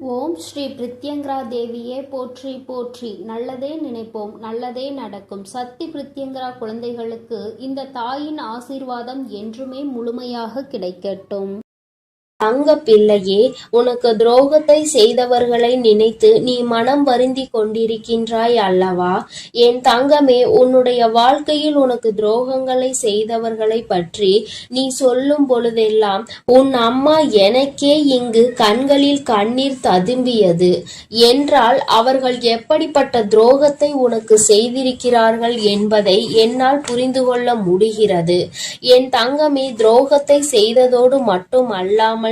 ஓம் ஸ்ரீ பிரித்யங்கரா தேவியே போற்றி போற்றி. நல்லதே நினைப்போம், நல்லதே நடக்கும். சக்தி பிரித்யங்கரா குழந்தைகளுக்கு இந்த தாயின் ஆசீர்வாதம் என்றுமே முழுமையாக கிடைக்கட்டும். தங்க பிள்ளையே, உனக்கு துரோகத்தை செய்தவர்களை நினைத்து நீ மனம் வருந்தி கொண்டிருக்கின்றாய் அல்லவா? என் தங்கமே, உன்னுடைய வாழ்க்கையில் உனக்கு துரோகங்களை செய்தவர்களை பற்றி நீ சொல்லும் பொழுதெல்லாம் உன் அம்மா எனக்கே இங்கு கண்களில் கண்ணீர் ததும்பியது என்றால் அவர்கள் எப்படிப்பட்ட துரோகத்தை உனக்கு செய்திருக்கிறார்கள் என்பதை என்னால் புரிந்து கொள்ள முடிகிறது. என் தங்கமே, துரோகத்தை செய்ததோடு மட்டும் அல்லாமல்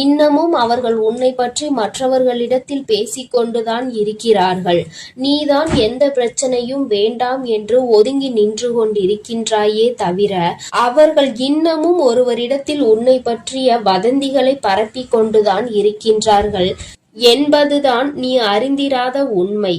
இன்னமும் அவர்கள் உன்னை பற்றி மற்றவர்களிடத்தில் பேசிக்கொண்டுதான் இருக்கிறார்கள். நீதான் எந்த பிரச்சனையும் வேண்டாம் என்று ஒதுங்கி நின்று கொண்டிருக்கின்றாயே தவிர அவர்கள் இன்னமும் ஒருவரிடத்தில் உன்னை பற்றிய வதந்திகளை பரப்பிக் கொண்டுதான் இருக்கின்றார்கள் என்பதுதான் நீ அறிந்திராத உண்மை.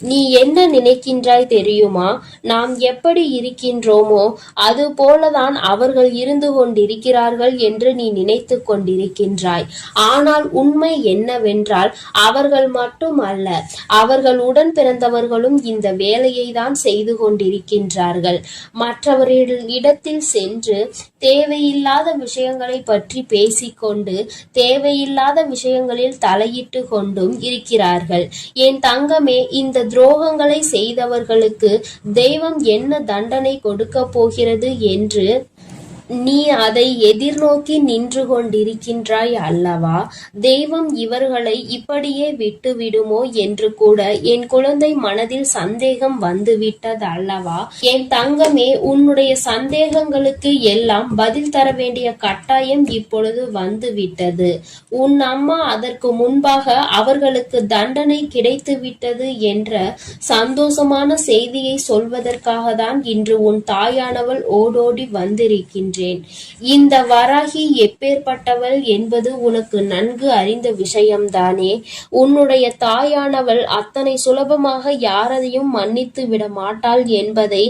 நீ என்ன நினைக்கின்றாய் தெரியுமா? நாம் எப்படி இருக்கின்றோமோ அது போலதான் அவர்கள் இருந்து கொண்டிருக்கிறார்கள் என்று நீ நினைத்து கொண்டிருக்கின்றாய். ஆனால் உண்மை என்னவென்றால் அவர்கள் மட்டும் அல்ல, அவர்கள் உடன் பிறந்தவர்களும் இந்த வேலையை தான் செய்து கொண்டிருக்கின்றார்கள். மற்றவர்களிடத்தில் சென்று தேவையில்லாத விஷயங்களை பற்றி பேசிக்கொண்டு தேவையில்லாத விஷயங்களில் தலையிட்டு கொண்டும் இருக்கிறார்கள். என் தங்கமே, இந்த துரோகங்களை செய்தவர்களுக்கு தெய்வம் என்ன தண்டனை கொடுக்க போகிறது என்று நீ அதை எதிர்நோக்கி நின்று கொண்டிருக்கின்றாய் அல்லவா? தெய்வம் இவர்களை இப்படியே விட்டு விடுமோ என்று கூட என் குழந்தை மனதில் சந்தேகம் வந்துவிட்டது அல்லவா? என் தங்கமே, உன்னுடைய சந்தேகங்களுக்கு எல்லாம் பதில் தர வேண்டிய கட்டாயம் இப்பொழுது வந்துவிட்டது. உன் அம்மா அதற்கு முன்பாக அவர்களுக்கு தண்டனை கிடைத்து விட்டது என்ற சந்தோஷமான செய்தியை சொல்வதற்காக தான் இன்று உன் தாயானவள் ஓடோடி வந்திருக்கின்ற. இந்த வராகி எப்பேற்பட்டவள் என்பது உனக்கு நன்கு அறிந்த விஷயம்தானே. உன்னுடைய தாயானவள் அத்தனை சுலபமாக யாரையும் மன்னித்து விட மாட்டாள் என்பதை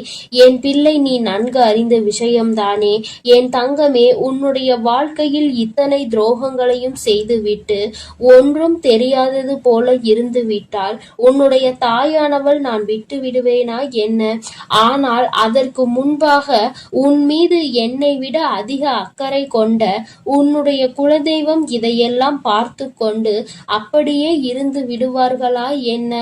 என் பிள்ளை நீ நன்கு அறிந்த விஷயம்தானே. என் தங்கமே, உன்னுடைய வாழ்க்கையில் இத்தனை துரோகங்களையும் செய்துவிட்டு ஒன்றும் தெரியாதது போல இருந்து விட்டால் உன்னுடைய தாயானவள் நான் விட்டு விடுவேனா என்ன? ஆனால் அதற்கு முன்பாக உன் மீது என்னை விட அதிக அக்கறை கொண்ட உன்னுடைய குலதெய்வம் இதையெல்லாம் பார்த்து கொண்டு அப்படியே இருந்து விடுவார்களா என்ன?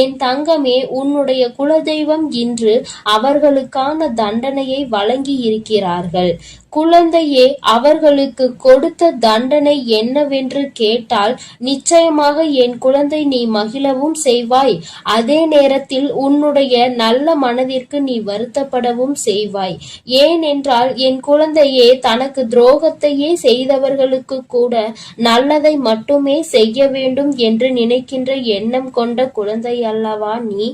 என் தங்கமே, உன்னுடைய குலதெய்வம் இன்று அவர்களுக்கான தண்டனையை வழங்கி இருக்கிறார்கள். குழந்தையே, அவர்களுக்கு கொடுத்த தண்டனை என்னவென்று கேட்டால் நிச்சயமாக என் குழந்தை நீ மகிழவும் செய்வாய். அதே நேரத்தில் உன்னுடைய நல்ல மனதிற்கு நீ வருத்தப்படவும் செய்வாய். ஏனென்றால் என் குழந்தையே, தனக்கு துரோகத்தையே செய்தவர்களுக்கு கூட நல்லதை மட்டுமே செய்ய வேண்டும் என்று நினைக்கின்ற எண்ணம் கொண்ட குழந்தை அல்லவா நீ?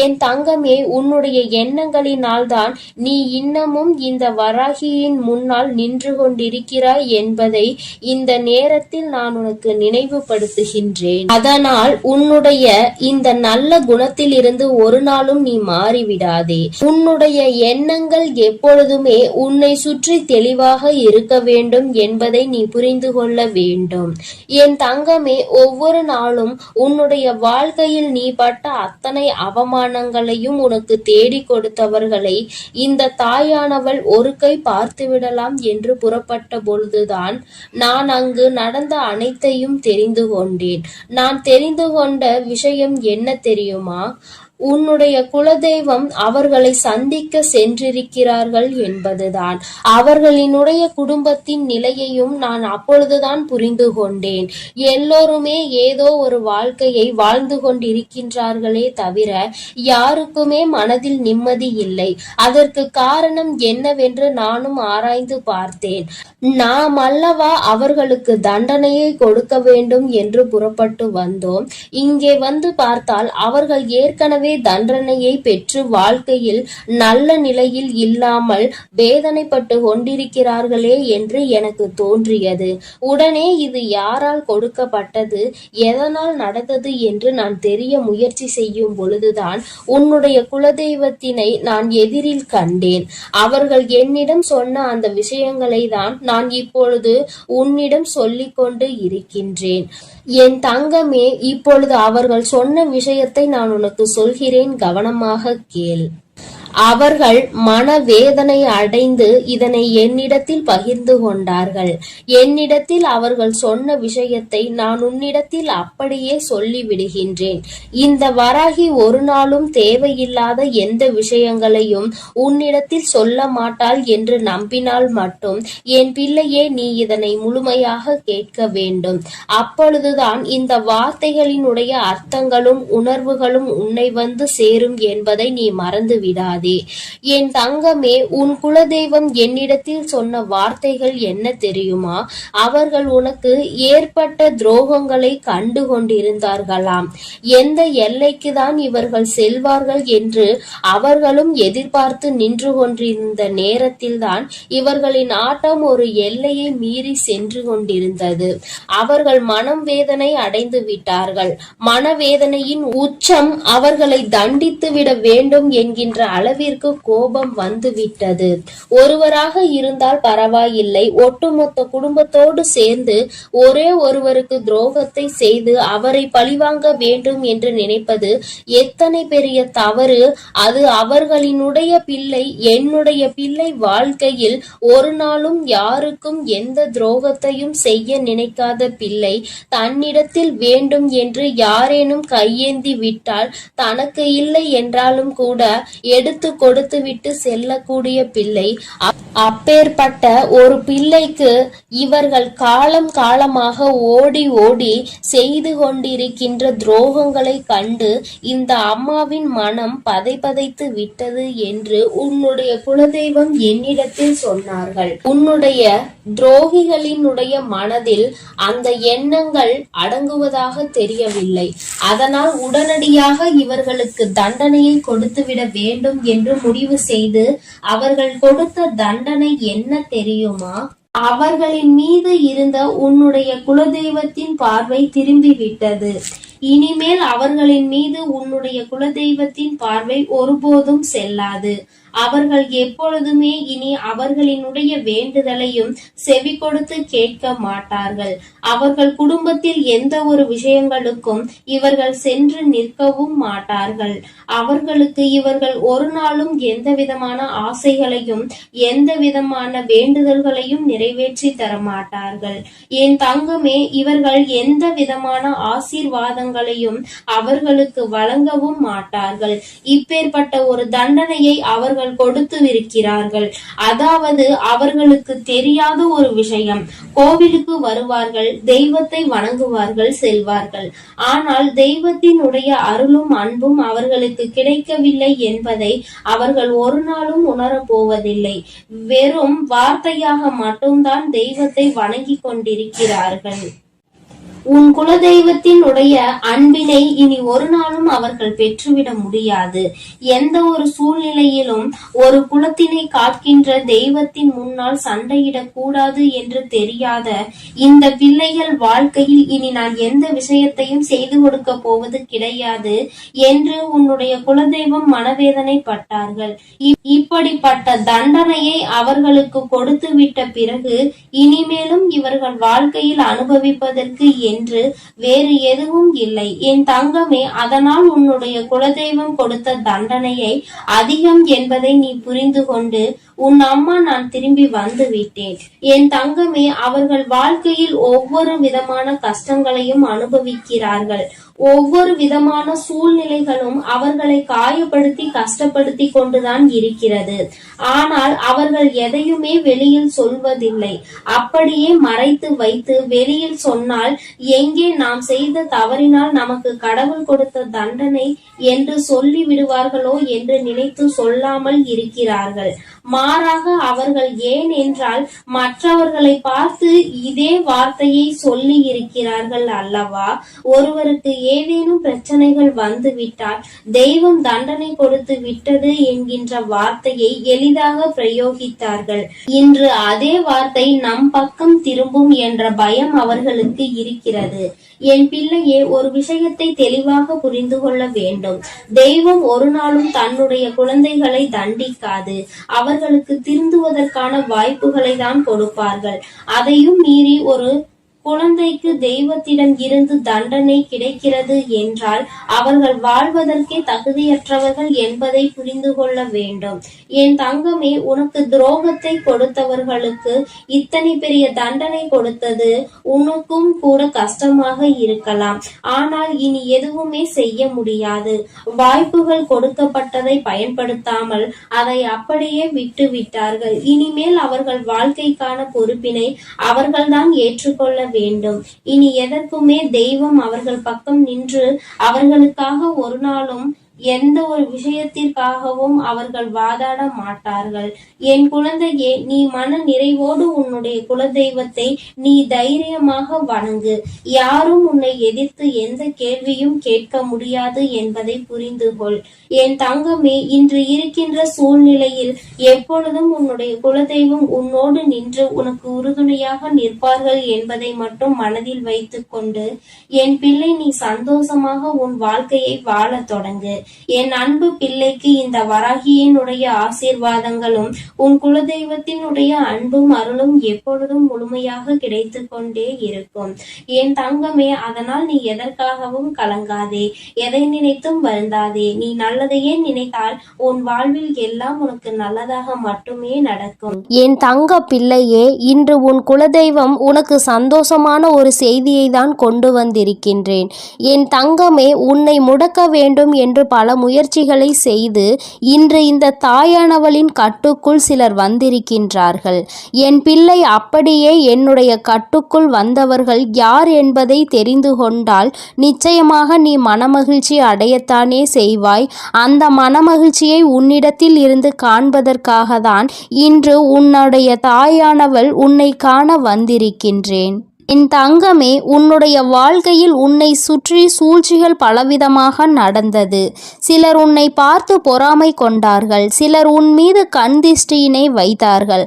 என் தங்கமே, உன்னுடைய எண்ணங்களினால்தான் நீ இன்னமும் இந்த வராகியின் முன்னால் நின்று கொண்டிருக்கிறாய் என்பதை இந்த நேரத்தில் நான் உனக்கு நினைவுபடுத்துகின்றேன். அதனால் உன்னுடைய இந்த நல்ல குணத்தில் இருந்து ஒரு நாளும் நீ மாறிவிடாதே. உன்னுடைய எண்ணங்கள் எப்பொழுதுமே உன்னை சுற்றி தெளிவாக இருக்க வேண்டும் என்பதை நீ புரிந்து கொள்ள வேண்டும். என் தங்கமே, ஒவ்வொரு நாளும் உன்னுடைய வாழ்க்கையில் நீ பட்ட அத்தனை அவமானங்களையும் உனக்கு தேடி கொடுத்தவர்களை இந்த தாயானவள் ஒரு கை பார்த்துவிடலாம் என்று புறப்பட்ட பொழுதுதான் நான் அங்கு நடந்த அனைத்தையும் தெரிந்து கொண்டேன். நான் தெரிந்து கொண்ட விஷயம் என்ன தெரியுமா? உன்னுடைய குலதெய்வம் அவர்களை சந்திக்க சென்றிருக்கிறார்கள் என்பதுதான். அவர்களினுடைய குடும்பத்தின் நிலையையும் நான் அப்பொழுதுதான் புரிந்து கொண்டேன். எல்லோருமே ஏதோ ஒரு வாழ்க்கையை வாழ்ந்து கொண்டிருக்கின்றார்களே தவிர யாருக்குமே மனதில் நிம்மதி இல்லை. அதற்கு காரணம் என்னவென்று நானும் ஆராய்ந்து பார்த்தேன். நாம் அல்லவா அவர்களுக்கு தண்டனையை கொடுக்க வேண்டும் என்று புறப்பட்டு வந்தோம். இங்கே வந்து பார்த்தால் அவர்கள் ஏற்கனவே ஏற்கனவே தண்டனையை பெற்று வாழ்க்கையில் நல்ல நிலையில் இல்லாமல் வேதனைப்பட்டு கொண்டிருக்கிறார்களே என்று எனக்கு தோன்றியது. உடனே இது யாரால் கொடுக்கப்பட்டது, எதனால் நடந்தது என்று நான் தெரிய முயற்சி செய்யும் பொழுதுதான் உன்னுடைய குலதெய்வத்தினை நான் எதிரில் கண்டேன். அவர்கள் என்னிடம் சொன்ன அந்த விஷயங்களை தான் நான் இப்பொழுது உன்னிடம் சொல்லிக் கொண்டு இருக்கின்றேன். என் தங்கமே, இப்பொழுது அவர்கள் சொன்ன விஷயத்தை நான் உனக்கு சொல்கிறேன், கவனமாக கேள். அவர்கள் மனவேதனை அடைந்து இதனை என்னிடத்தில் பகிர்ந்து கொண்டார்கள். என்னிடத்தில் அவர்கள் சொன்ன விஷயத்தை நான் உன்னிடத்தில் அப்படியே சொல்லிவிடுகின்றேன். இந்த வராகி ஒரு நாளும் தேவையில்லாத எந்த விஷயங்களையும் உன்னிடத்தில் சொல்ல மாட்டாள் என்று நம்பினால் மட்டும் என் பிள்ளையே, நீ இதனை முழுமையாக கேட்க வேண்டும். அப்பொழுதுதான் இந்த வார்த்தைகளினுடைய அர்த்தங்களும் உணர்வுகளும் உன்னை வந்து சேரும் என்பதை நீ மறந்து விடாதே. என் தங்கமே, உன் குலதெய்வம் என்னிடத்தில் சொன்ன வார்த்தைகள் என்ன தெரியுமா? அவர்கள் உனக்கு ஏற்பட்ட துரோகங்களை கண்டு கொண்டிருந்தார்களாம். எந்த எல்லைக்குதான் இவர்கள் செல்வார்கள் என்று அவர்களும் எதிர்பார்த்து நின்று கொண்டிருந்த நேரத்தில்தான் இவர்களின் ஆட்டம் ஒரு எல்லையை மீறி சென்று கொண்டிருந்தது. அவர்கள் மனம் வேதனை அடைந்து விட்டார்கள். மனவேதனையின் உச்சம் அவர்களை தண்டித்து விட வேண்டும் என்கின்ற அளவிற்கு கோபம் வந்துவிட்டது. ஒருவராக இருந்தால் பரவாயில்லை, ஒட்டுமொத்த குடும்பத்தோடு சேர்ந்து ஒரே ஒருவருக்கு துரோகத்தை செய்து அவரை பழிவாங்க வேண்டும் என்று நினைப்பது எத்தனை பெரிய தவறு. அது அவர்களினுடைய பிள்ளை, என்னுடைய பிள்ளை வாழ்க்கையில் ஒரு நாளும் யாருக்கும் எந்த துரோகத்தையும் செய்ய நினைக்காத பிள்ளை தன்னிடத்தில் வேண்டும் என்று யாரேனும் கையேந்தி விட்டால் தனக்கு இல்லை என்றாலும் கூட எடுத்து கொடுத்து விட்டு செல்லக்கூடிய பிள்ளை. அப்பேற்பட்ட ஒரு பிள்ளைக்கு இவர்கள் காலம் காலமாக ஓடி ஓடி செய்து கொண்டிருக்கின்ற துரோகங்களை கண்டு இந்த அம்மாவின் மனம் பதைத்து விட்டது என்று உன்னுடைய குலதெய்வம் என்னிடத்தில் சொன்னார்கள். உன்னுடைய துரோகிகளினுடைய மனதில் அந்த எண்ணங்கள் அடங்குவதாக தெரியவில்லை. அதனால் உடனடியாக இவர்களுக்கு தண்டனையை கொடுத்துவிட வேண்டும் என்று முடிவு செய்து அவர்கள் கொடுத்த தண்டனை என்ன தெரியுமா? அவர்களின் மீது இருந்த உன்னுடைய குலதெய்வத்தின் பார்வை திரும்பிவிட்டது. இனிமேல் அவர்களின் மீது உன்னுடைய குலதெய்வத்தின் பார்வை ஒருபோதும் செல்லாது. அவர்கள் எப்பொழுதுமே இனி அவர்களினுடைய வேண்டுதலையும் செவி கொடுத்து கேட்க மாட்டார்கள். அவர்கள் குடும்பத்தில் எந்த ஒரு விஷயங்களுக்கும் இவர்கள் சென்று நிற்கவும் மாட்டார்கள். அவர்களுக்கு இவர்கள் ஒரு நாளும் எந்த விதமான ஆசைகளையும் எந்த விதமான வேண்டுதல்களையும் நிறைவேற்றி தர மாட்டார்கள். என் தங்கமே, இவர்கள் எந்த விதமான ஆசீர்வாதங்களையும் அவர்களுக்கு வழங்கவும் மாட்டார்கள். இப்பேற்பட்ட ஒரு தண்டனையை அவர்கள் கொடுத்துவிருக்கிறார்கள். அதாவது அவர்களுக்கு தெரியாத ஒரு விஷயம். கோவிலுக்கு வருவார்கள், தெய்வத்தை வணங்குவார்கள், செல்வார்கள். ஆனால் தெய்வத்தினுடைய அருளும் அன்பும் அவர்களுக்கு கிடைக்கவில்லை என்பதை அவர்கள் ஒரு நாளும் உணரப்போவதில்லை. வெறும் வார்த்தையாக மட்டும்தான் தெய்வத்தை வணங்கி கொண்டிருக்கிறார்கள். உன் குலதெய்வத்தினுடைய அன்பினை இனி ஒரு நாளும் அவர்கள் பெற்றுவிட முடியாது. எந்த ஒரு சூழ்நிலையிலும் ஒரு குலத்தினை காக்கின்ற தெய்வத்தின் முன்னால் சண்டையிடக் கூடாது என்று தெரியாத இந்த பிள்ளைகள் வாழ்க்கையில் இனி நான் எந்த விஷயத்தையும் செய்து கொடுக்க போவது கிடையாது என்று உன்னுடைய குலதெய்வம் மனவேதனைப்பட்டார்கள். இப்படிப்பட்ட தண்டனையை அவர்களுக்கு கொடுத்து விட்ட பிறகு இனிமேலும் இவர்கள் வாழ்க்கையில் அனுபவிப்பதற்கு என்று வேறு எதுவும் இல்லை. என் தங்கமே, அதனால் உன்னுடைய குலதெய்வம் கொடுத்த தண்டனையை அதிகம் என்பதை நீ புரிந்து கொண்டு உன் அம்மா நான் திரும்பி வந்து விட்டேன். என் தங்கமே, அவர்கள் வாழ்க்கையில் ஒவ்வொரு விதமான கஷ்டங்களையும் அனுபவிக்கிறார்கள். ஒவ்வொரு விதமான சூழ்நிலைகளும் அவர்களை காயப்படுத்தி கஷ்டப்படுத்தி கொண்டுதான் இருக்கிறது. ஆனால் அவர்கள் எதையுமே வெளியில் சொல்வதில்லை. அப்படியே மறைத்து வைத்து வெளியில் சொன்னால் எங்கே நாம் செய்த தவறினால் நமக்கு கடவுள் கொடுத்த தண்டனை என்று சொல்லி விடுவார்களோ என்று நினைத்து சொல்லாமல் இருக்கிறார்கள். மாறாக அவர்கள் ஏன் என்றால் மற்றவர்களை பார்த்து இதே வார்த்தையை சொல்லி இருக்கிறார்கள் அல்லவா? ஒருவருக்கு ஏதேனும் பிரச்சனைகள் வந்துவிட்டால் தெய்வம் தண்டனை கொடுத்து விட்டது என்கின்ற வார்த்தையை எளிதாக பிரயோகித்தார்கள். இன்று அதே வார்த்தை நம் பக்கம் திரும்பும் என்ற பயம் அவர்களுக்கு இருக்கிறது. என் பிள்ளையே, ஒரு விஷயத்தை தெளிவாக புரிந்து கொள்ள வேண்டும். தெய்வம் ஒரு நாளும் தன்னுடைய குழந்தைகளை தண்டிக்காது. அவர்களுக்கு திருந்துவதற்கான வாய்ப்புகளை தான் கொடுப்பார்கள். அதையும் மீறி ஒரு குழந்தைக்கு தெய்வத்திடம் இருந்து தண்டனை கிடைக்கிறது என்றால் அவர்கள் வாழ்வதற்கே தகுதியற்றவர்கள் என்பதை புரிந்து கொள்ள வேண்டும். என் தங்கமே, உனக்கு துரோகத்தை கொடுத்தவர்களுக்கு இத்தனை பெரிய தண்டனை கொடுத்தது உனக்கும் கூட கஷ்டமாக இருக்கலாம். ஆனால் இனி எதுவுமே செய்ய முடியாது. வாய்ப்புகள் கொடுக்கப்பட்டதை பயன்படுத்தாமல் அதை அப்படியே விட்டு விட்டார்கள். இனிமேல் அவர்கள் வாழ்க்கைக்கான பொறுப்பினை அவர்கள்தான் ஏற்றுக்கொள்ள வேண்டும். இனி எதற்குமே தெய்வம் அவர்கள் பக்கம் நின்று அவர்களுக்காக ஒரு நாளும் எந்த ஒரு விஷயத்திற்காகவும் அவர்கள் வாதாட மாட்டார்கள். என் குழந்தையே, நீ மன நிறைவோடு உன்னுடைய குலதெய்வத்தை நீ தைரியமாக வணங்கு. யாரும் உன்னை எதிர்த்து எந்த கேள்வியும் கேட்க முடியாது என்பதை புரிந்து கொள். என் தங்கமே, இன்று இருக்கின்ற சூழ்நிலையில் எப்பொழுதும் உன்னுடைய குலதெய்வம் உன்னோடு நின்று உனக்கு உறுதுணையாக நிற்பார்கள் என்பதை மட்டும் மனதில் வைத்துக் கொண்டு என் பிள்ளை, நீ சந்தோஷமாக உன் வாழ்க்கையை வாழ தொடங்கு. என் அன்பு பிள்ளைக்கு இந்த வராகியினுடைய ஆசீர்வாதங்களும் உன் குலதெய்வத்தினுடைய அன்பும் அருளும் எப்பொழுதும் முழுமையாக கிடைத்து கொண்டே இருக்கும். என் தங்கமே, அதனால் நீ எதற்காகவும் கலங்காதே, எதை நினைத்தும் வருந்தாதே. நீ நல்லதையே நினைத்தால் உன் வாழ்வில் எல்லாம் உனக்கு நல்லதாக மட்டுமே நடக்கும். என் தங்க பிள்ளையே, இன்று உன் குலதெய்வம் உனக்கு சந்தோஷமான ஒரு செய்தியை தான் கொண்டு வந்திருக்கின்றேன். என் தங்கமே, உன்னை முடக்க வேண்டும் என்று பல முயற்சிகளை செய்து இன்று இந்த தாயானவளின் கட்டுக்குள் சிலர் வந்திருக்கின்றார்கள். என் பிள்ளை, அப்படியே என்னுடைய கட்டுக்குள் வந்தவர்கள் யார் என்பதை தெரிந்து கொண்டால் நிச்சயமாக நீ மனமகிழ்ச்சி அடையத்தானே செய்வாய். அந்த மனமகிழ்ச்சியை உன்னிடத்தில் இருந்து காண்பதற்காக தான் இன்று உன்னுடைய தாயானவள் உன்னை காண வந்திருக்கின்றேன். என் தங்கமே, உன்னுடைய வாழ்க்கையில் உன்னை சுற்றி சூழ்ச்சிகள் பலவிதமாக நடந்தது. சிலர் உன்னை பார்த்து பொறாமை கொண்டார்கள். சிலர் உன் மீது கண் திஷ்டியினை வைத்தார்கள்.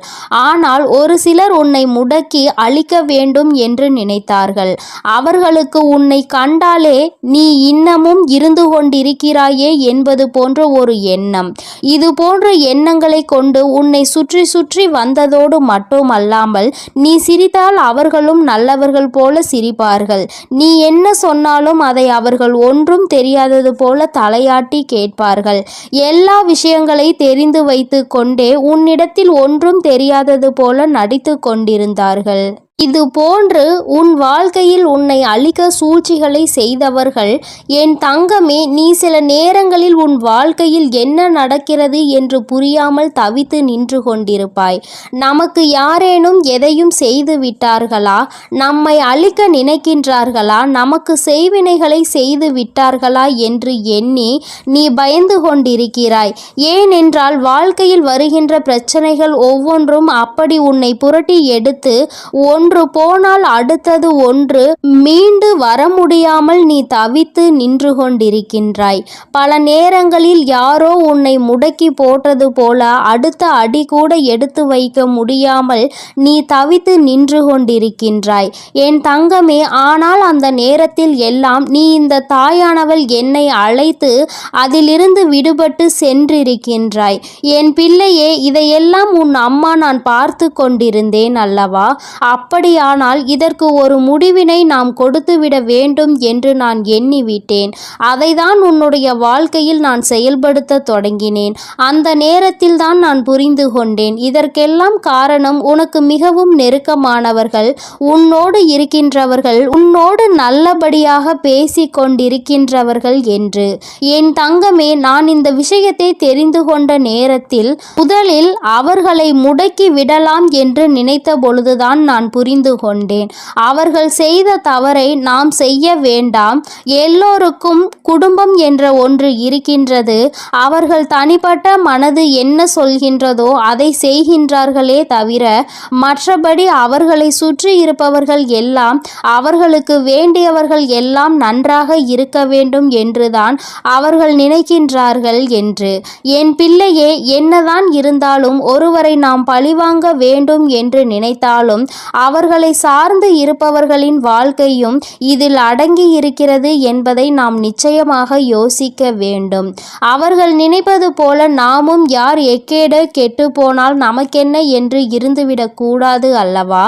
ஆனால் ஒரு சிலர் உன்னை முடக்கி அழிக்க வேண்டும் என்று நினைத்தார்கள். அவர்களுக்கு உன்னை கண்டாலே நீ இன்னமும் இருந்து கொண்டிருக்கிறாயே என்பது போன்ற ஒரு எண்ணம். இது போன்ற எண்ணங்களை கொண்டு உன்னை சுற்றி சுற்றி வந்ததோடு மட்டுமல்லாமல் நீ சிரித்தால் அவர்களும் நல்லவர்கள் போல சிரிப்பார்கள். நீ என்ன சொன்னாலும் அதை அவர்கள் ஒன்றும் தெரியாதது போல தலையாட்டி கேட்பார்கள். எல்லா விஷயங்களை தெரிந்து வைத்து கொண்டே உன்னிடத்தில் ஒன்றும் தெரியாதது போல நடித்து கொண்டிருந்தார்கள். இது போன்று உன் வாழ்க்கையில் உன்னை அழிக்க சூழ்ச்சிகளை செய்தவர்கள் என் தங்கமே, நீ சில நேரங்களில் உன் வாழ்க்கையில் என்ன நடக்கிறது என்று புரியாமல் தவித்து நின்று கொண்டிருப்பாய். நமக்கு யாரேனும் எதையும் செய்து விட்டார்களா? நம்மை அழிக்க நினைக்கின்றார்களா? நமக்கு செய்வினைகளை செய்து விட்டார்களா என்று எண்ணி நீ பயந்து கொண்டிருக்கிறாய். ஏனென்றால் வாழ்க்கையில் வருகின்ற பிரச்சனைகள் ஒவ்வொன்றும் அப்படி உன்னை புரட்டி எடுத்து ஒன்று போனால் அடுத்தது ஒன்று மீண்டு வர முடியாமல் நீ தவித்து நின்று கொண்டிருக்கின்றாய். பல நேரங்களில் யாரோ உன்னை முடக்கி போட்டது போல அடுத்த அடி கூட எடுத்து வைக்க முடியாமல் நீ தவித்து நின்று கொண்டிருக்கின்றாய் என் தங்கமே. ஆனால் அந்த நேரத்தில் எல்லாம் நீ இந்த தாயானவள் என்னை அழைத்து அதிலிருந்து விடுபட்டு சென்றிருக்கின்றாய். என் பிள்ளையே, இதையெல்லாம் உன் அம்மா நான் பார்த்து கொண்டிருந்தேன் அல்லவா? அப்படியானால் இதற்கு ஒரு முடிவினை நாம் கொடுத்துவிட வேண்டும் என்று நான் எண்ணிவிட்டேன். அதைதான் உன்னுடைய வாழ்க்கையில் நான் செயல்படுத்த தொடங்கினேன். அந்த நேரத்தில் தான் நான் புரிந்து கொண்டேன். இதற்கெல்லாம் காரணம் உனக்கு மிகவும் நெருக்கமானவர்கள், உன்னோடு இருக்கின்றவர்கள், உன்னோடு நல்லபடியாக பேசி கொண்டிருக்கின்றவர்கள் என்று. என் தங்கமே, நான் இந்த விஷயத்தை தெரிந்து கொண்ட நேரத்தில் முதலில் அவர்களை முடக்கி விடலாம் என்று நினைத்த பொழுதுதான் நான் புரிந்து கொண்டேன். அவர்கள் செய்த தவறை நாம் செய்ய வேண்டாம். எல்லோருக்கும் குடும்பம் என்ற ஒன்று இருக்கின்றது. அவர்கள் தனிப்பட்ட மனது என்ன சொல்கின்றதோ அதை செய்கின்றார்களே தவிர மற்றபடி அவர்களை சுற்றி இருப்பவர்கள் எல்லாம் அவர்களுக்கு வேண்டியவர்கள் எல்லாம் நன்றாக இருக்க வேண்டும் என்றுதான் அவர்கள் நினைக்கின்றார்கள் என்று. என் பிள்ளையே, என்னதான் இருந்தாலும் ஒருவரை நாம் பழிவாங்க வேண்டும் என்று நினைத்தாலும் அவர்களை சார்ந்து இருப்பவர்களின் வாழ்க்கையும் இதில் அடங்கி இருக்கிறது என்பதை நாம் நிச்சயமாக யோசிக்க வேண்டும். அவர்கள் நினைப்பது போல நாமும் யார் எக்கேட கெட்டு போனால் நமக்கென்ன என்று இருந்துவிடக் கூடாது அல்லவா?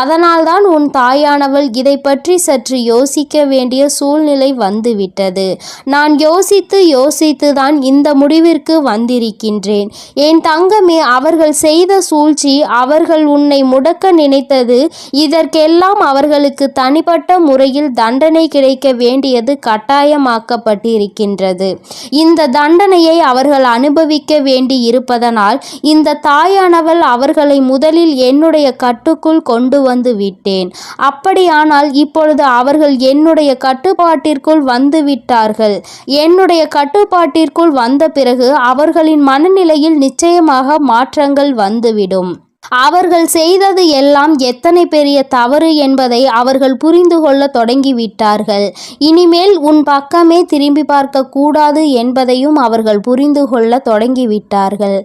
அதனால்தான் உன் தாயானவள் இதை பற்றி சற்று யோசிக்க வேண்டிய சூழ்நிலை வந்துவிட்டது. நான் யோசித்துதான் இந்த முடிவிற்கு வந்திருக்கின்றேன். என் தங்கமே, அவர்கள் செய்த சூழ்ச்சி, அவர்கள் உன்னை முடக்க நினைத்தது, இதற்கெல்லாம் அவர்களுக்கு தனிப்பட்ட முறையில் தண்டனை கிடைக்க வேண்டியது கட்டாயமாக்கப்பட்டிருக்கின்றது. இந்த தண்டனையை அவர்கள் அனுபவிக்க வேண்டி இருப்பதனால் இந்த தாயானவள் அவர்களை முதலில் என்னுடைய கட்டுக்குள் கொண்டு வந்து விட்டேன். அப்படியானால் இப்பொழுது அவர்கள் என்னுடைய கட்டுப்பாட்டிற்குள் வந்து விட்டார்கள். என்னுடைய கட்டுப்பாட்டிற்குள் வந்த பிறகு அவர்களின் மனநிலையில் நிச்சயமாக மாற்றங்கள் வந்துவிடும். அவர்கள் செய்தது எல்லாம் எத்தனை பெரிய தவறு என்பதை அவர்கள் புரிந்து கொள்ள தொடங்கிவிட்டார்கள். இனிமேல் உன் பக்கமே திரும்பி பார்க்க கூடாது என்பதையும் அவர்கள் புரிந்து கொள்ள தொடங்கிவிட்டார்கள்.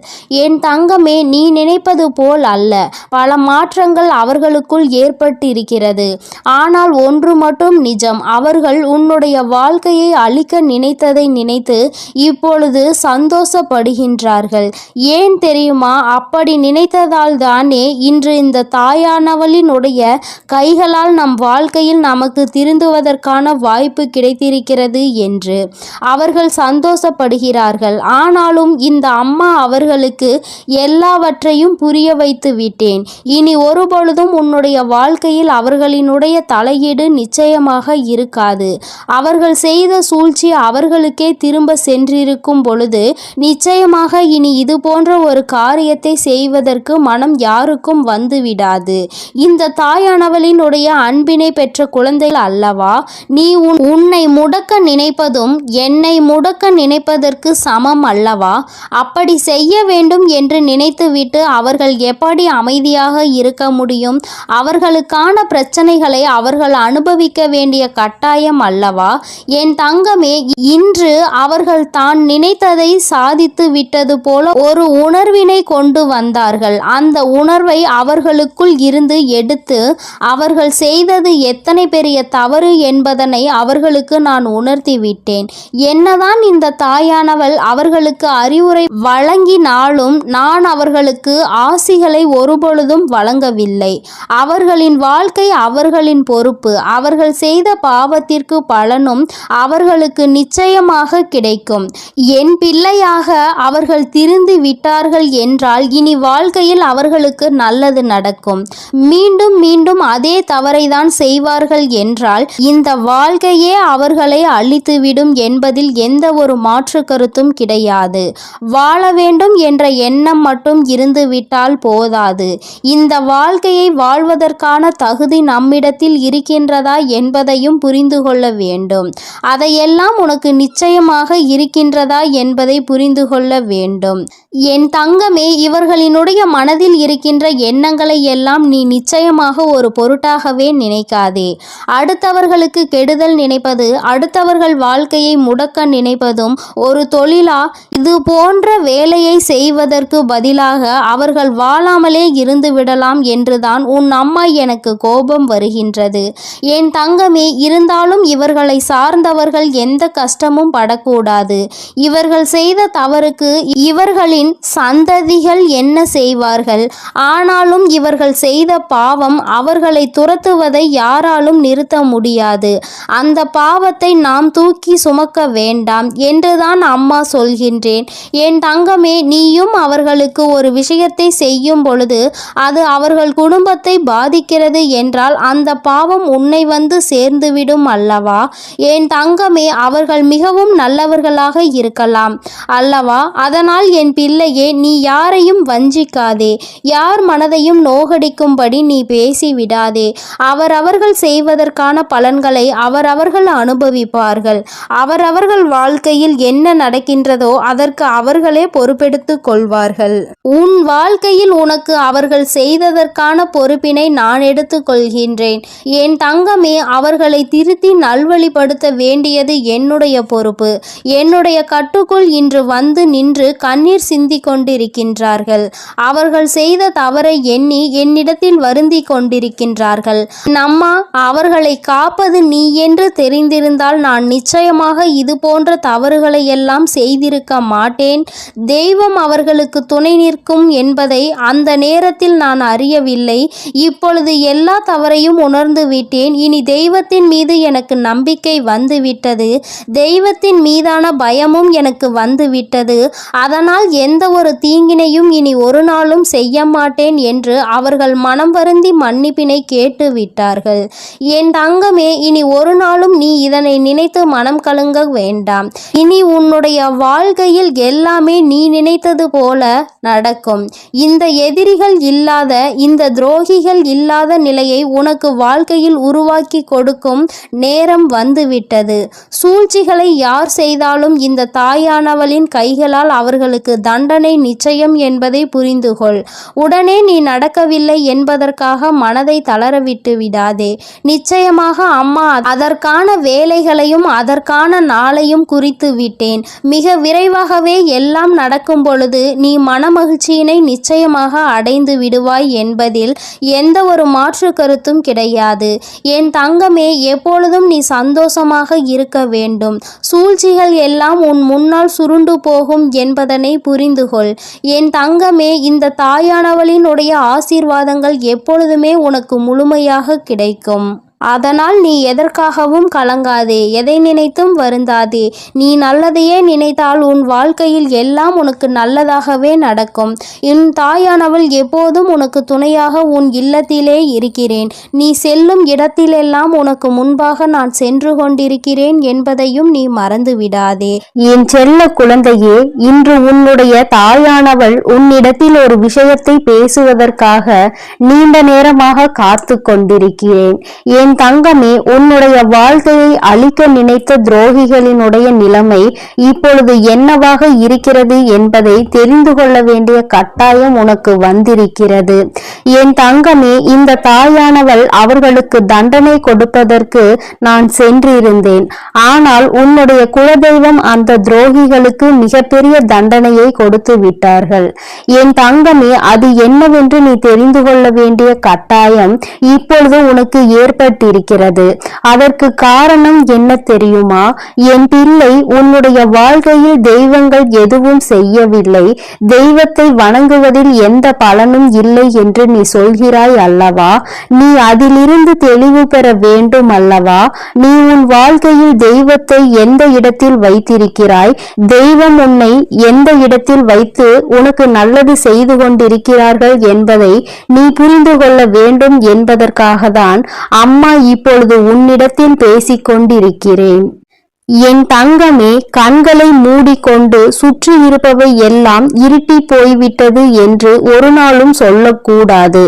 என் தங்கமே, நீ நினைப்பது போல் அல்ல. பல மாற்றங்கள் அவர்களுக்குள் ஏற்பட்டிருக்கிறது. ஆனால் ஒன்று மட்டும் நிஜம், அவர்கள் உன்னுடைய வாழ்க்கையை அழிக்க நினைத்ததை நினைத்து இப்பொழுது சந்தோஷப்படுகின்றார்கள். ஏன் தெரியுமா? அப்படி நினைத்ததால் தானே இன்று இந்த தாயானவளினுடைய கைகளால் நம் வாழ்க்கையில் நமக்கு திருந்துவதற்கான வாய்ப்பு கிடைத்திருக்கிறது என்று அவர்கள் சந்தோஷப்படுகிறார்கள். ஆனாலும் இந்த அம்மா அவர்களுக்கு எல்லாவற்றையும் புரிய வைத்து விட்டேன். இனி ஒருபொழுதும் உன்னுடைய வாழ்க்கையில் அவர்களினுடைய தலையீடு நிச்சயமாக இருக்காது. அவர்கள் செய்த சூழ்ச்சி அவர்களுக்கே திரும்ப சென்றிருக்கும் பொழுது நிச்சயமாக இனி இது போன்ற ஒரு காரியத்தை செய்வதற்கு மனம் யாருக்கும் வந்துவிடாது. இந்த தாயானவளினுடைய அன்பினை பெற்ற குழந்தைகள் அல்லவா? நீ உன்னை முடக்க நினைப்பதும் என்னை முடக்க நினைப்பதற்கு சமம் அல்லவா? அப்படி செய்ய வேண்டும் என்று நினைத்துவிட்டு அவர்கள் எப்படி அமைதியாக இருக்க முடியும்? அவர்களுக்கான பிரச்சனைகளை அவர்கள் அனுபவிக்க வேண்டிய கட்டாயம் அல்லவா? என் தங்கமே, இன்று அவர்கள் தான் நினைத்ததை சாதித்து விட்டது போல ஒரு உணர்வினை கொண்டு வந்தார்கள். அந்த உணர்வை அவர்களுக்குள் இருந்து எடுத்து அவர்கள் செய்தது எத்தனை பெரிய தவறு என்பதனை அவர்களுக்கு நான் உணர்த்தி விட்டேன். என்னதான் இந்த தாயானவள் அவர்களுக்கு அறிவுரை வழங்கினாலும் நான் அவர்களுக்கு ஆசிகளை ஒருபொழுதும் வழங்கவில்லை. அவர்களின் வாழ்க்கை அவர்களின் பொறுப்பு. அவர்கள் செய்த பாவத்திற்கு பலனும் அவர்களுக்கு நிச்சயமாக கிடைக்கும். என் பிள்ளையாக அவர்கள் திருந்து விட்டார்கள் என்றால் இனி வாழ்க்கையில் அவர்களுக்கு நல்லது நடக்கும். மீண்டும் மீண்டும் அதே தவறை தான் செய்வார்கள் என்றால் இந்த வாழ்க்கையே அவர்களை அழித்துவிடும் என்பதில் எந்த ஒரு மாற்று கருத்தும் கிடையாது. வாழ வேண்டும் என்ற எண்ணம் மட்டும் இருந்துவிட்டால் போதாது. இந்த வாழ்க்கையை வாழ்வதற்கான தகுதி நம்மிடத்தில் இருக்கின்றதா என்பதையும் புரிந்து கொள்ள வேண்டும். அதையெல்லாம் உனக்கு நிச்சயமாக இருக்கின்றதா என்பதை புரிந்து கொள்ள வேண்டும். என் தங்கமே, இவர்களினுடைய மனதில் இருக்கின்ற எண்ணங்களை எல்லாம் நீ நிச்சயமாக ஒரு பொருட்டாகவே நினைக்காதே. அடுத்தவர்களுக்கு கெடுதல் நினைப்பது, அடுத்தவர்கள் வாழ்க்கையை முடக்க நினைப்பதும் ஒரு தொழிலா? இது போன்ற வேலையை செய்வதற்கு பதிலாக அவர்கள் வாழாமலே இருந்து விடலாம் என்றுதான் உன் அம்மா எனக்கு கோபம் வருகின்றது. என் தங்கமே, இருந்தாலும் இவர்களை சார்ந்தவர்கள் எந்த கஷ்டமும் படக்கூடாது. இவர்கள் செய்த தவறுக்கு இவர்களின் சந்ததிகள் என்ன செய்வார்கள்? ஆனாலும் இவர்கள் செய்த பாவம் அவர்களை துரத்துவதை யாராலும் நிறுத்த முடியாது. அந்த பாவத்தை நாம் தூக்கி சுமக்க வேண்டாம் என்றுதான் அம்மா சொல்கின்றேன். என் தங்கமே, நீயும் அவர்களுக்கு ஒரு விஷயத்தை செய்யும் பொழுது அது அவர்கள் குடும்பத்தை பாதிக்கிறது என்றால் அந்த பாவம் உன்னை வந்து சேர்ந்துவிடும் அல்லவா? என் தங்கமே, அவர்கள் மிகவும் நல்லவர்களாக இருக்கலாம் அல்லவா? அதனால் என் பிள்ளை பிள்ளையே, நீ யாரையும் வஞ்சிக்காதே, யார் மனதையும் நோகடிக்கும்படி நீ பேசிவிடாதே. அவரவர்கள் செய்வதற்கான பலன்களை அவரவர்கள் அனுபவிப்பார்கள். அவரவர்கள் வாழ்க்கையில் என்ன நடக்கின்றதோ அதற்கு அவர்களே பொறுப்பெடுத்துக் கொள்வார்கள். உன் வாழ்க்கையில் உனக்கு அவர்கள் செய்ததற்கான பொறுப்பினை நான் எடுத்துக் கொள்கின்றேன். என் தங்கமே, அவர்களை திருத்தி நல்வழிப்படுத்த வேண்டியது என்னுடைய பொறுப்பு. என்னுடைய கட்டுக்குள் இன்று வந்து நின்று கண்ணீர் சிந்தி கொண்டிருக்கின்றார்கள். அவர்கள் செய்த தவறை எண்ணி என்னிடத்தில் வருந்தி கொண்டிருக்கின்றார்கள். அம்மா, அவர்களை காப்பது நீ என்று தெரிந்திருந்தால் நான் நிச்சயமாக இது போன்ற தவறுகளை எல்லாம் செய்திருக்க மாட்டேன். தெய்வம் அவர்களுக்கு துணை நிற்கும் என்பதை அந்த நேரத்தில் நான் அறியவில்லை. இப்பொழுது எல்லா தவறையும் உணர்ந்து விட்டேன். இனி தெய்வத்தின் மீது எனக்கு நம்பிக்கை வந்துவிட்டது. தெய்வத்தின் மீதான பயமும் எனக்கு வந்துவிட்டது. அதனால் எந்த ஒரு தீங்கினையும் இனி ஒரு நாளும் செய்ய மாட்டேன் என்று அவர்கள் மனம் வருந்தி மன்னிப்பினை கேட்டு விட்டார்கள். என் தங்கமே, இனி ஒரு நாளும் நீ இதனை நினைத்து மனம் கலங்க வேண்டாம். இனி உன்னுடைய வாழ்க்கையில் எல்லாமே நீ நினைத்தது போல நடக்கும். இந்த எதிரிகள் இல்லாத, இந்த துரோகிகள் இல்லாத நிலையை உனக்கு வாழ்க்கையில் உருவாக்கி கொடுக்கும் நேரம் வந்துவிட்டது. சூழ்ச்சிகளை யார் செய்தாலும் இந்த தாயானவளின் கைகளால் அவர்களுக்கு தண்டனை நிச்சயம் என்பதை புரிந்துகொள். உடனே நீ நடக்கவில்லை என்பதற்காக மனதை தளரவிட்டு விடாதே. நிச்சயமாக அம்மா அதற்கான வேலைகளையும் அதற்கான நாளையும் குறித்து விட்டேன். மிக விரைவாகவே எல்லாம் நடக்கும் பொழுது நீ மனமகிழ்ச்சியினை நிச்சயமாக அடைந்து விடுவாய் என்பதில் எந்த ஒரு மாற்று கருத்தும் கிடையாது. என் தங்கமே, எப்பொழுதும் நீ சந்தோஷமாக இருக்க வேண்டும். சூழ்ச்சிகள் எல்லாம் உன் முன்னால் சுருண்டு போகும் என்பதனை புரிந்துகொள். என் தங்கமே, இந்த தாயானவளினுடைய ஆசீர்வாதங்கள் எப்பொழுதுமே உனக்கு முழுமையாக கிடைக்கும். அதனால் நீ எதற்காகவும் கலங்காதே, எதை நினைத்தும் வருந்தாதே. நீ நல்லதையே நினைத்தால் உன் வாழ்க்கையில் எல்லாம் உனக்கு நல்லதாகவே நடக்கும். என் தாயானவள் எப்போதும் உனக்கு துணையாக உன் இல்லத்திலே இருக்கிறேன். நீ செல்லும் இடத்திலெல்லாம் உனக்கு முன்பாக நான் சென்று கொண்டிருக்கிறேன் என்பதையும் நீ மறந்து விடாதே. என் செல்ல குழந்தையே, இன்று உன்னுடைய தாயானவள் உன்னிடத்தில் ஒரு விஷயத்தை பேசுவதற்காக நீண்ட நேரமாக காத்து கொண்டிருக்கிறேன். என் தங்கமே, உன்னுடைய வாழ்க்கையை அழிக்க நினைத்த துரோகிகளினுடைய நிலைமை இப்பொழுது என்னவாக இருக்கிறது என்பதை தெரிந்து கொள்ள வேண்டிய கட்டாயம் உனக்கு வந்திருக்கிறது. என் தங்கமே, இந்த தாயானவள் அவர்களுக்கு தண்டனை கொடுப்பதற்கு நான் சென்றிருந்தேன். ஆனால் உன்னுடைய குலதெய்வம் அந்த துரோகிகளுக்கு மிகப்பெரிய தண்டனையை கொடுத்து விட்டார்கள். என் தங்கமே, அது என்னவென்று நீ தெரிந்து கொள்ள வேண்டிய கட்டாயம் இப்பொழுது உனக்கு ஏற்பட்டிருக்கிறது. அதற்கு காரணம் என்ன தெரியுமா? என் பிள்ளை, உன்னுடைய வாழ்க்கையில் தெய்வங்கள் எதுவும் செய்யவில்லை, தெய்வத்தை வணங்குவதில் எந்த பலனும் இல்லை என்று நீ சொல்கிறாய் அல்லவா? நீ அதிலிருந்து தெளிவு பெற வேண்டும் அல்லவா? நீ உன் வாழ்க்கையில் தெய்வத்தை எந்த இடத்தில் வைத்திருக்கிறாய்? தெய்வம் உன்னை எந்த இடத்தில் வைத்து உனக்கு நல்லது செய்து கொண்டிருக்கிறார்கள் என்பதை நீ புரிந்து கொள்ள வேண்டும் என்பதற்காக தான் அம்மா இப்பொழுது உன்னிடத்தில் பேசிக் கொண்டிருக்கிறேன். என் தங்கமே, கண்களை மூடிக்கொண்டு சுற்றி இருப்பவை எல்லாம் இருட்டி போய்விட்டது என்று ஒரு நாளும் சொல்லக்கூடாது.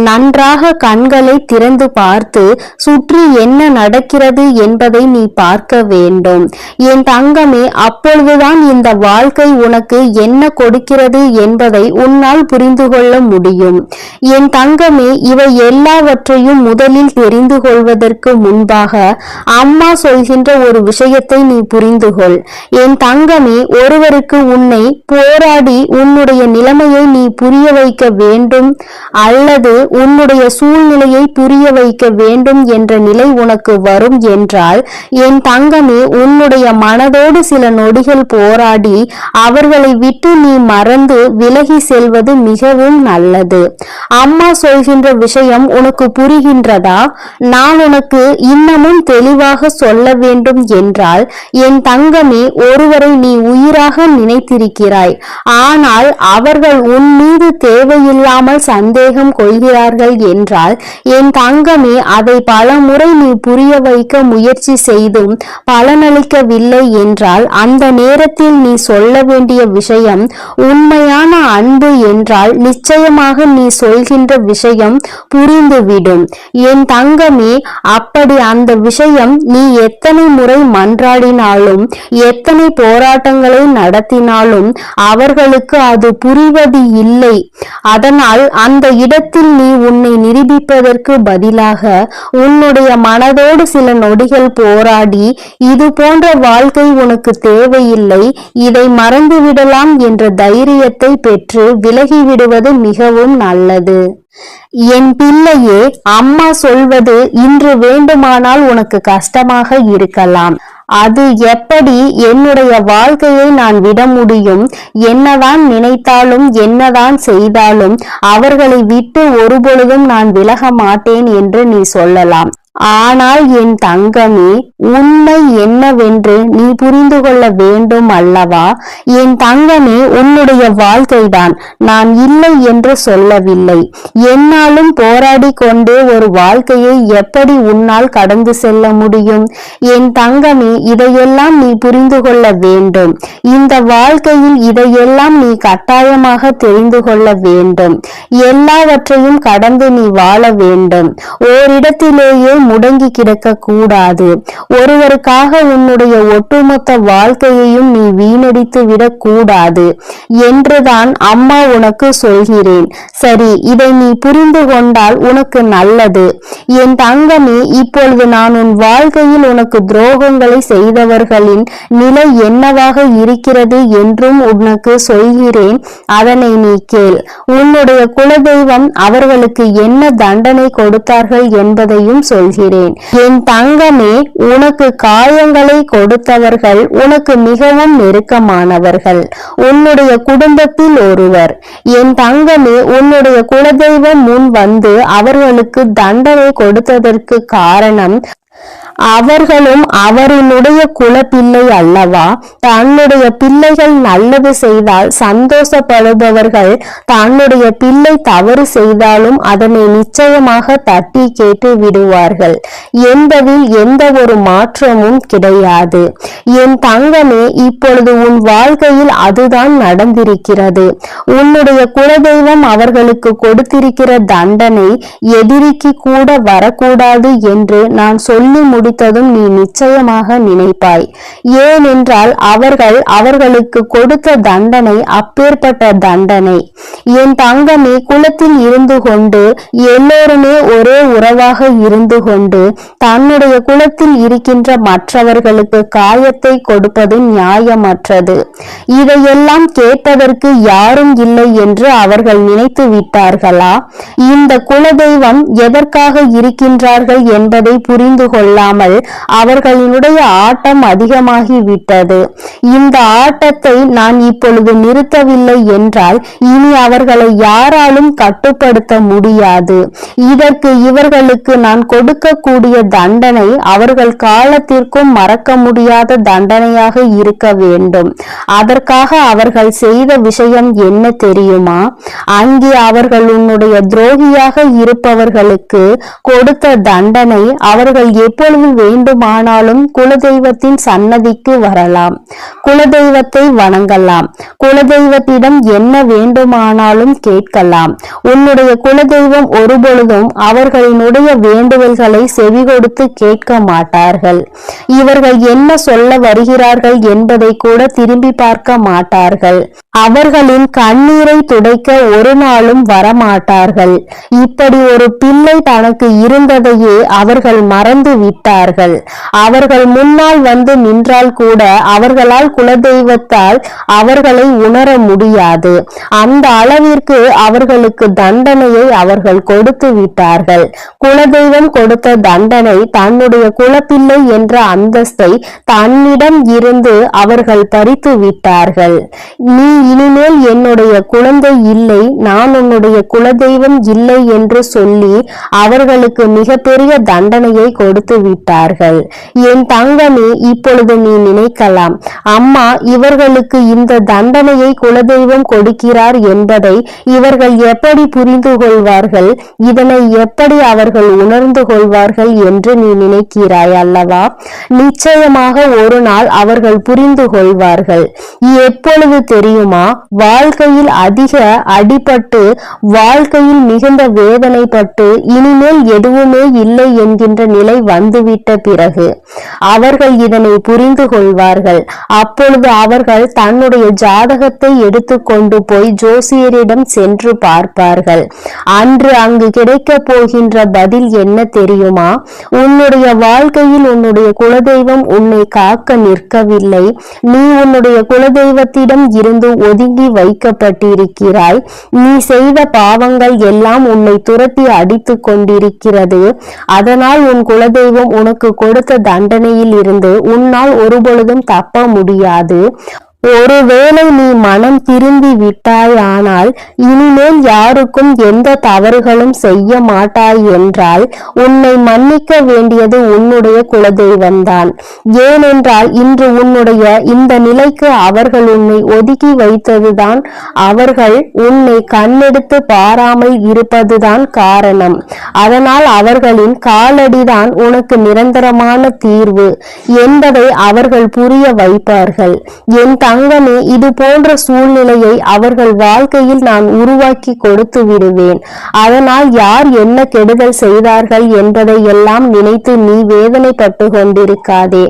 நன்றாக கண்களை திறந்து பார்த்து சுற்றி என்ன நடக்கிறது என்பதை நீ பார்க்க வேண்டும். என் தங்கமே, அப்பொழுதுதான் இந்த வாழ்க்கை உனக்கு என்ன கொடுக்கிறது என்பதை உன்னால் புரிந்து கொள்ள முடியும். என் தங்கமே, இவை எல்லாவற்றையும் முதலில் தெரிந்து கொள்வதற்கு முன்பாக அம்மா சொல்கின்ற ஒரு விஷயத்தை நீ புரிந்துகொள். என் தங்கமே, ஒருவருக்கு உன்னை போராடி உன்னுடைய நிலைமையை நீ புரிய வைக்க வேண்டும் அல்லது உன்னுடைய சூழ்நிலையை புரிய வைக்க வேண்டும் என்ற நிலை உனக்கு வரும் என்றால், என் தங்கமே, உன்னுடைய மனதோடு சில நொடிகள் போராடி அவர்களை விட்டு நீ மறந்து விலகி செல்வது மிகவும் நல்லது. அம்மா சொல்கின்ற விஷயம் உனக்கு புரிகின்றதா? நான் உனக்கு இன்னமும் தெளிவாக சொல்ல வேண்டும் என்றால், என்றால், என் தங்கமே, ஒருவரை நீ உயிராக நினைத்திருக்கிறாய். ஆனால் அவர்கள் உன் மீது தேவையில்லாமல் சந்தேகம் கொள்கிறார்கள் என்றால், என் தங்கமே, அதை பலமுறை நீ புரிய வைக்க முயற்சி செய்தும் பலனளிக்கவில்லை என்றால், அந்த நேரத்தில் நீ சொல்ல வேண்டிய விஷயம் உண்மையான அன்பு என்றால் நிச்சயமாக நீ சொல்கின்ற விஷயம் புரிந்துவிடும். என் தங்கமே, அப்படி அந்த விஷயம் நீ எத்தனை முறை மன்றாடினாலும் எத்தனை போராட்டங்களை நடத்தினாலும் அவர்களுக்கு அது புரிவது இல்லை. அதனால் அந்த இடத்தில் நீ உன்னை நிரூபிப்பதற்கு பதிலாக உன்னுடைய மனதோடு சில நொடிகள் போராடி, இது போன்ற வாழ்க்கை உனக்கு தேவையில்லை, இதை மறந்துவிடலாம் என்ற தைரியத்தை பெற்று விலகிவிடுவது மிகவும் நல்லது. என் பிள்ளையே, அம்மா சொல்வது இன்று வேண்டுமானால் உனக்கு கஷ்டமாக இருக்கலாம். அது எப்படி என்னுடைய வாழ்க்கையை நான் விட முடியும்? என்னதான் நினைத்தாலும் என்னதான் செய்தாலும் அவர்களை விட்டு ஒருபொழுதும் நான் விலக மாட்டேன் என்று நீ சொல்லலாம். ஆனால் என் தங்கமே, உண்மை என்னவென்று நீ புரிந்து கொள்ள வேண்டும் அல்லவா? என் தங்கமே, உன்னுடைய வாழ்க்கைதான், நான் இல்லை என்று சொல்லவில்லை. என்னாலும் போராடி கொண்டே ஒரு வாழ்க்கையை எப்படி உன்னால் கடந்து செல்ல முடியும்? என் தங்கமே, இதையெல்லாம் நீ புரிந்து கொள்ள வேண்டும். இந்த வாழ்க்கையில் இதையெல்லாம் நீ கட்டாயமாக தெரிந்து கொள்ள வேண்டும். எல்லாவற்றையும் கடந்து நீ வாழ வேண்டும். ஓரிடத்திலேயே முடங்கி கிடக்க கூடாது. ஒருவருக்காக உன்னுடைய ஒட்டுமொத்த வாழ்க்கையையும் நீ வீணடித்து விடக் கூடாது என்றுதான் அம்மா உனக்கு சொல்கிறேன். சரி, இதை நீ புரிந்து கொண்டால் உனக்கு நல்லது. என் தங்கமே, இப்பொழுது நான் உன் வாழ்க்கையில் உனக்கு துரோகங்களை செய்தவர்களின் நிலை என்னவாக இருக்கிறது என்றும் உனக்கு சொல்கிறேன். அதனை நீ கேள். உன்னுடைய குலதெய்வம் அவர்களுக்கு என்ன தண்டனை கொடுத்தார்கள் என்பதையும் சொல்கிறேன். என் தங்கமே, உனக்கு காயங்களை கொடுத்தவர்கள் உனக்கு மிகவும் நெருக்கமானவர்கள், உன்னுடைய குடும்பத்தில் ஒருவர். என் தங்கமே, உன்னுடைய குலதெய்வம் முன் வந்து அவர்களுக்கு தண்டனை கொடுத்ததற்கு காரணம் அவர்களும் அவரினுடைய குலப்பிள்ளை அல்லவா? தன்னுடைய பிள்ளைகள் நல்லது செய்தால் சந்தோஷப்படுபவர்கள் தன்னுடைய பிள்ளை தவறு செய்தாலும் அதனை நிச்சயமாக தட்டி கேட்டு விடுவார்கள் என்பதில் எந்த ஒரு மாற்றமும் கிடையாது. என் தங்கமே, இப்பொழுது உன் வாழ்க்கையில் அதுதான் நடந்திருக்கிறது. உன்னுடைய குலதெய்வம் அவர்களுக்கு கொடுத்திருக்கிற தண்டனை எதிரிக்கு கூட வரக்கூடாது என்று நான் சொல்லி முடித்ததும் நீ நிச்சயமாக நினைப்பாய். ஏனென்றால் அவர்களுக்கு கொடுத்த தண்டனை அப்பேற்பட்ட தண்டனை. என் தங்கமே, குலத்தில் இருந்து கொண்டு எல்லோருமே ஒரே உறவாக இருந்து கொண்டு தன்னுடைய குலத்தில் இருக்கின்ற மற்றவர்களுக்கு காயத்தை கொடுப்பது நியாயமற்றது. இதையெல்லாம் கேட்பதற்கு யாரும் இல்லை என்று அவர்கள் நினைத்து விட்டார்களா? இந்த குலதெய்வம் எதற்காக இருக்கின்றார்கள் என்பதை புரிந்து கொள்ளாமல் அவர்களுடைய ஆட்டம் அதிகமாகி விட்டது. இந்த ஆட்டத்தை நான் இப்பொழுது நிறுத்தவில்லை என்றால் இனி அவர்களை யாராலும் கட்டுப்படுத்த முடியாது. இதற்கு இவர்களுக்கு நான் கொடுக்கக்கூடிய தண்டனை அவர்கள் காலத்திற்கும் மறக்க முடியாத தண்டனையாக இருக்க வேண்டும். அதற்காக அவர்கள் செய்த விஷயம் என்ன தெரியுமா? அங்கே அவர்கள் உன்னுடைய துரோகியாக இருப்பவர்களுக்கு கொடுத்த தண்டனை அவர்கள் எப்பொழுது வேண்டுமானாலும் குலதெய்வத்தின் சன்னதிக்கு வரலாம், குலதெய்வத்தை வணங்கலாம், குலதெய்வத்திடம் என்ன வேண்டுமானாலும் கேட்கலாம். உன்னுடைய குலதெய்வம் ஒருபொழுதும் அவர்களினுடைய வேண்டுதல்களை செவி கொடுத்து கேட்க மாட்டார்கள். இவர்கள் என்ன சொல்ல வருகிறார்கள் என்பதை கூட திரும்பி பார்க்க மாட்டார்கள். அவர்களின் கண்ணீரை துடைக்க ஒரு நாளும் வரமாட்டார்கள். இப்படி ஒரு பிள்ளை தனக்கு இருந்ததையே அவர்கள் மறந்து விட்டார்கள். அவர்கள் முன்னால் வந்து நின்றால் கூட அவர்களால் குலதெய்வத்தால் அவர்களை உணர முடியாது. அந்த அளவிற்கு அவர்களுக்கு தண்டனையை அவர்கள் கொடுத்து விட்டார்கள். குலதெய்வம் கொடுத்த தண்டனை தன்னுடைய குலப்பிள்ளை என்ற அந்தஸ்தை தன்னிடம் இருந்து அவர்கள் பறித்து விட்டார்கள். நீ இனிமேல் என்னுடைய குழந்தை இல்லை, நான் உன்னுடைய குலதெய்வம் இல்லை என்று சொல்லி அவர்களுக்கு மிகப்பெரிய தண்டனையை கொடுத்து விட்டார்கள். என் தங்கமே, இப்பொழுது நீ நினைக்கலாம், அம்மா இவர்களுக்கு இந்த தண்டனையை குலதெய்வம் கொடுக்கிறார் என்பதை இவர்கள் எப்படி புரிந்து கொள்வார்கள், இதனை எப்படி அவர்கள் உணர்ந்து கொள்வார்கள் என்று நீ நினைக்கிறாய் அல்லவா? நிச்சயமாக ஒரு நாள் அவர்கள் புரிந்து கொள்வார்கள். எப்பொழுது தெரியுமா? வாழ்க்கையில் அதிக அடிபட்டு, வாழ்க்கையில் மிகுந்த வேதனைப்பட்டு இனிமேல் எதுவுமே இல்லை என்கின்ற நிலை வந்துவிட்ட பிறகு அவர்கள் இதனை புரிந்து கொள்வார்கள். அப்பொழுது அவர்கள் தன்னுடைய ஜாதகத்தை எடுத்து கொண்டு போய் ஜோசியரிடம் சென்று பார்ப்பார்கள். அன்று அங்கு கிடைக்க போகின்ற பதில் என்ன தெரியுமா? உன்னுடைய வாழ்க்கையில் உன்னுடைய குலதெய்வம் உன்னை காக்க நிற்கவில்லை. நீ உன்னுடைய குலதெய்வத்திடம் இருந்து ஒதுங்கி வைக்கப்பட்டிருக்கிறாய். நீ செய்த பாவங்கள் எல்லாம் உன்னை துரத்தி அடித்து கொண்டிருக்கிறது. அதனால் உன் குலதெய்வம் உனக்கு கொடுத்த தண்டனையில் இருந்து உன்னால் ஒருபொழுதும் தப்ப முடியாது. ஒருவேளை நீ மனம் திரும்பி விட்டாயானால் இனிமேல் யாருக்கும் எந்த தவறுகளும் செய்ய மாட்டாய் என்றால் உன்னை மன்னிக்க வேண்டியது உன்னுடைய குலதெய்வம்தான். ஏனென்றால் இன்று உன்னுடைய இந்த நிலைக்கு அவர்கள் உன்னை ஒதுக்கி வைத்ததுதான், அவர்கள் உன்னை கண்ணெடுத்து பாராமல் இருப்பதுதான் காரணம். அதனால் அவர்களின் காலடிதான் உனக்கு நிரந்தரமான தீர்வு என்பதை அவர்கள் புரிய வைப்பார்கள். என் தங்கமே, இது போன்ற சூழ்நிலையை அவர்கள் வாழ்க்கையில் நான் உருவாக்கி கொடுத்து விடுவேன். அதனால் யார் என்ன கெடுதல் செய்தார்கள் என்பதை எல்லாம் நினைத்து நீ வேதனைப்பட்டு கொண்டிருக்காதே.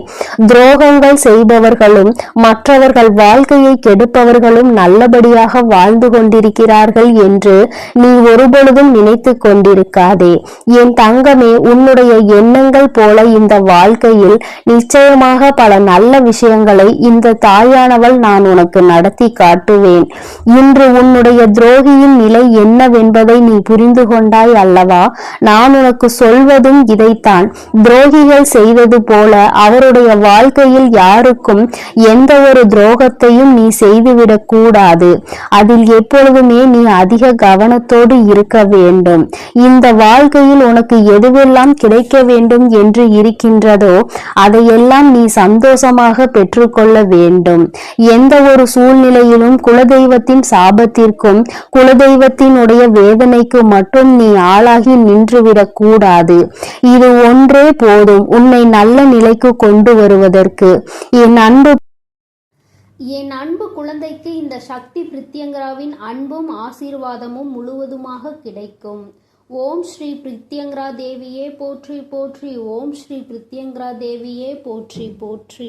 துரோகங்கள் செய்பவர்களும் மற்றவர்கள் வாழ்க்கையை கெடுப்பவர்களும் நல்லபடியாக வாழ்ந்து கொண்டிருக்கிறார்கள் என்று நீ ஒருபொழுதும் நினைத்து கொண்டிருக்காதே. என் தங்கமே, உன்னுடைய எண்ணங்கள் போல இந்த வாழ்க்கையில் நிச்சயமாக பல நல்ல விஷயங்களை இந்த தாயானவள் நான் உனக்கு நடத்தி காட்டுவேன். இன்று உன்னுடைய துரோகியின் நிலை என்னவென்பதை நீ புரிந்து கொண்டாய் அல்லவா? நான் உனக்கு சொல்வதும் இதைத்தான். துரோகிகள் செய்தது போல அவருடைய வாழ்க்கையில் யாருக்கும் எந்த ஒரு துரோகத்தையும் நீ செய்துவிடக் கூடாது. அதில் எப்பொழுதுமே நீ அதிக கவனத்தோடு இருக்க வேண்டும். இந்த வாழ்க்கையில் உனக்கு எதுவெல்லாம் கிடைக்க வேண்டும் என்று இருக்கின்றதோ அதையெல்லாம் நீ சந்தோஷமாக பெற்றுக்கொள்ள வேண்டும். எந்த ஒரு சூழ்நிலையிலும் குலதெய்வத்தின் சாபத்திற்கும் குலதெய்வத்தினுடைய வேதனைக்கு மட்டும் நீ ஆளாகி நின்றுவிடக் கூடாது. இது ஒன்றே போதும் உன்னை நல்ல நிலைக்கு கொண்டு வருவதற்கு. என் அன்பு குழந்தைக்கு இந்த சக்தி பிரித்யங்கராவின் அன்பும் ஆசீர்வாதமும் முழுவதுமாக கிடைக்கும். ஓம் ஸ்ரீ பிரித்யங்கரா தேவியே போற்றி போற்றி. ஓம் ஸ்ரீ பிரித்யங்கரா தேவியே போற்றி போற்றி.